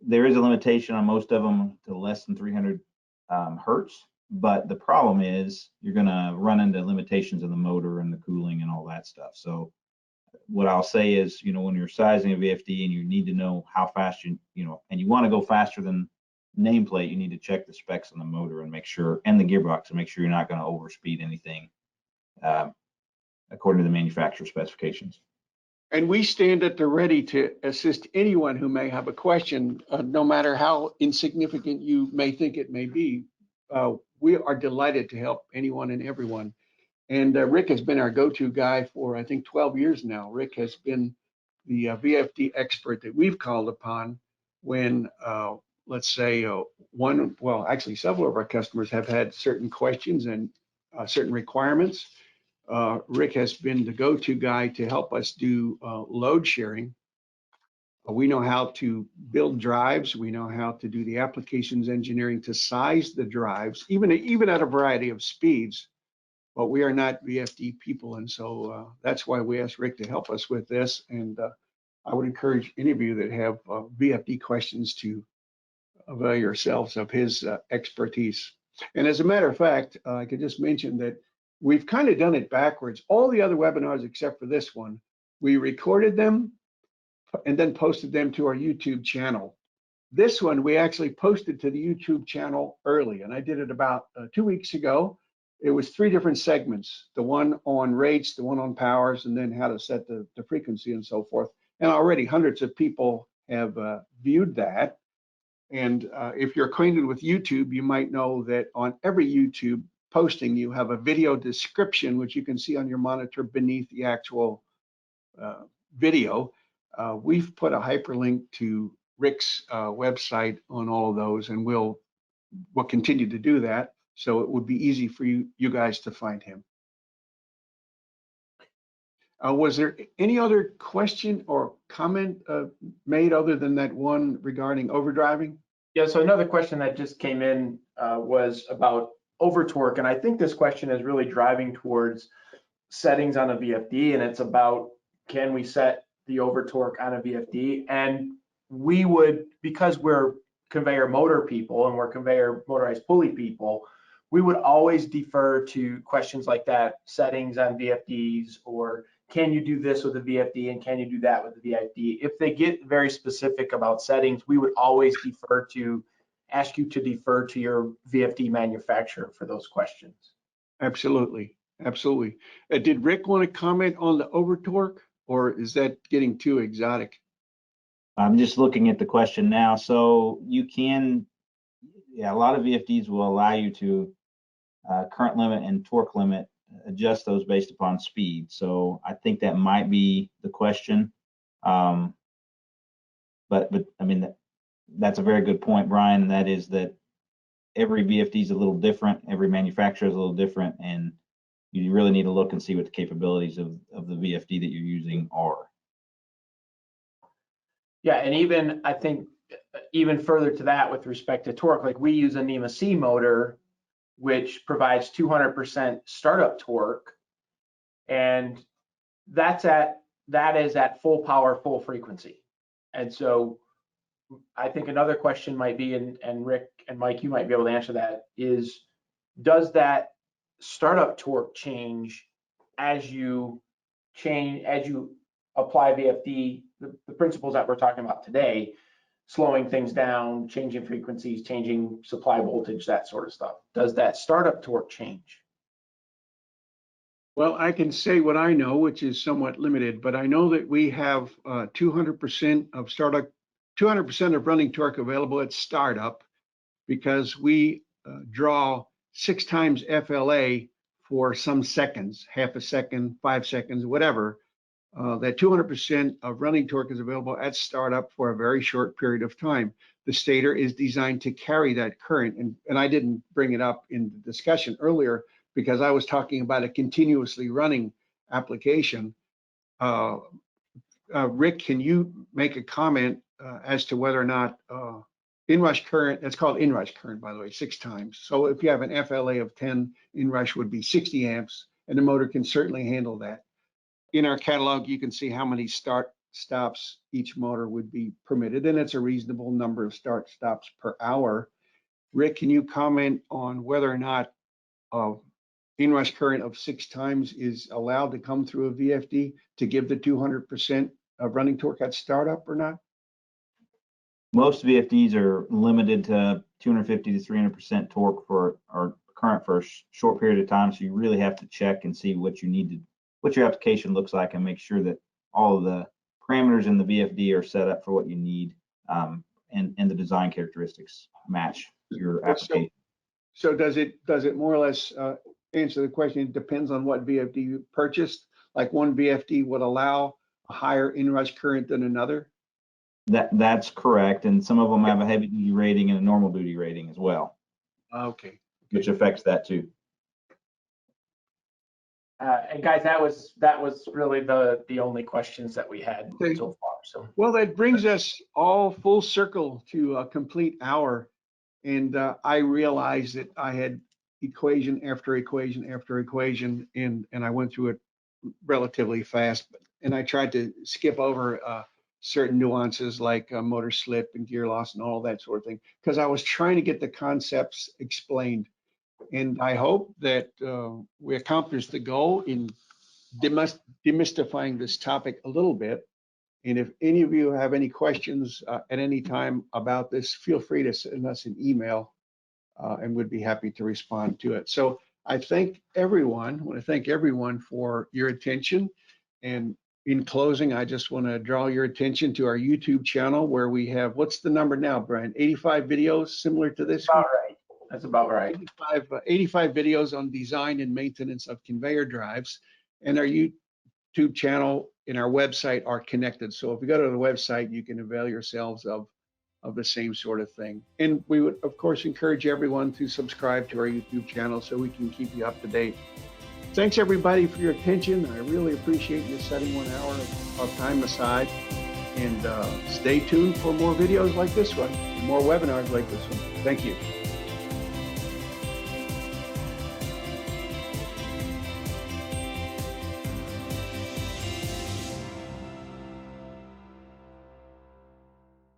there is a limitation on most of them to less than 300 hertz. But the problem is you're going to run into limitations of the motor and the cooling and all that stuff. So what I'll say is, when you're sizing a VFD and you need to know how fast and you want to go faster than nameplate, you need to check the specs on the motor and make sure, and the gearbox, and make sure you're not going to overspeed anything according to the manufacturer specifications. And we stand at the ready to assist anyone who may have a question, no matter how insignificant you may think it may be. We are delighted to help anyone and everyone. And Rick has been our go-to guy for, I think, 12 years now. Rick has been the VFD expert that we've called upon when, let's say, actually several of our customers have had certain questions and certain requirements. Rick has been the go-to guy to help us do load sharing. We know how to build drives. We know how to do the applications engineering to size the drives, even at a variety of speeds. But we are not VFD people, and so that's why we asked Rick to help us with this. And I would encourage any of you that have VFD questions to avail yourselves of his expertise. And as a matter of fact, I could just mention that we've kind of done it backwards. All the other webinars except for this one, we recorded them and then posted them to our YouTube channel. This one we actually posted to the YouTube channel early, and I did it about 2 weeks ago. It was 3 different segments, the one on rates, the one on powers, and then how to set the frequency and so forth. And already hundreds of people have viewed that. And if you're acquainted with YouTube, you might know that on every YouTube posting, you have a video description, which you can see on your monitor beneath the actual video. We've put a hyperlink to Rick's website on all of those, and we'll continue to do that. So it would be easy for you guys to find him. Was there any other question or comment made other than that one regarding overdriving? Yeah, so another question that just came in was about over torque. And I think this question is really driving towards settings on a VFD, and it's about, can we set the over torque on a VFD? And we would, because we're conveyor motor people and we're conveyor motorized pulley people, we would always defer to questions like that, settings on VFDs, or can you do this with a VFD and can you do that with a VFD? If they get very specific about settings, we would always ask you to defer to your VFD manufacturer for those questions. Absolutely, absolutely. Did Rick want to comment on the over torque, or is that getting too exotic? I'm just looking at the question now. So you can, yeah, a lot of VFDs will allow you to current limit and torque limit, adjust those based upon speed. So I think that might be the question. But I mean, that's a very good point, Brian. That is that every VFD is a little different. Every manufacturer is a little different, and you really need to look and see what the capabilities of the VFD that you're using are. Yeah, and even I think even further to that with respect to torque, like we use a NEMA C motor, which provides 200% startup torque, and that is at full power, full frequency. And so I think another question might be, and Rick and Mike, you might be able to answer that, is does that startup torque change as you apply VFD, the principles that we're talking about today, slowing things down, changing frequencies, changing supply voltage, that sort of stuff? Does that startup torque change? Well, I can say what I know, which is somewhat limited, but I know that we have 200% of startup, 200% of running torque available at startup, because we draw 6 times FLA for some seconds, half a second, 5 seconds, whatever. That 200% of running torque is available at startup for a very short period of time. The stator is designed to carry that current, and I didn't bring it up in the discussion earlier because I was talking about a continuously running application. Rick, can you make a comment as to whether or not inrush current, that's called inrush current, by the way, 6 times. So if you have an FLA of 10, inrush would be 60 amps, and the motor can certainly handle that. In our catalog, you can see how many start-stops each motor would be permitted, and it's a reasonable number of start-stops per hour. Rick, can you comment on whether or not inrush current of 6 times is allowed to come through a VFD to give the 200% of running torque at startup or not? Most VFDs are limited to 250 to 300% torque for or current for a short period of time. So you really have to check and see what you need to, what your application looks like, and make sure that all of the parameters in the VFD are set up for what you need, and the design characteristics match your application. So does it more or less answer the question? It depends on what VFD you purchased. Like one VFD would allow a higher inrush current than another? That's correct, and some of them have a heavy duty rating and a normal duty rating as well. Okay. Which affects that too. And guys, that was really the only questions that we had so far. So well, that brings us all full circle to a complete hour, and I realized that I had equation after equation after equation, and I went through it relatively fast, and I tried to skip over certain nuances like motor slip and gear loss and all that sort of thing, because I was trying to get the concepts explained. And I hope that we accomplish the goal in demystifying this topic a little bit. And if any of you have any questions at any time about this, feel free to send us an email and we'd be happy to respond to it. So I want to thank everyone for your attention. And in closing, I just want to draw your attention to our YouTube channel where we have, what's the number now, Brian? 85 videos similar to this? About right. That's about right. 85 videos on design and maintenance of conveyor drives. And our YouTube channel and our website are connected. So if you go to the website, you can avail yourselves of the same sort of thing. And we would, of course, encourage everyone to subscribe to our YouTube channel so we can keep you up to date. Thanks, everybody, for your attention. I really appreciate you setting 1 hour of time aside. And stay tuned for more videos like this one, more webinars like this one. Thank you.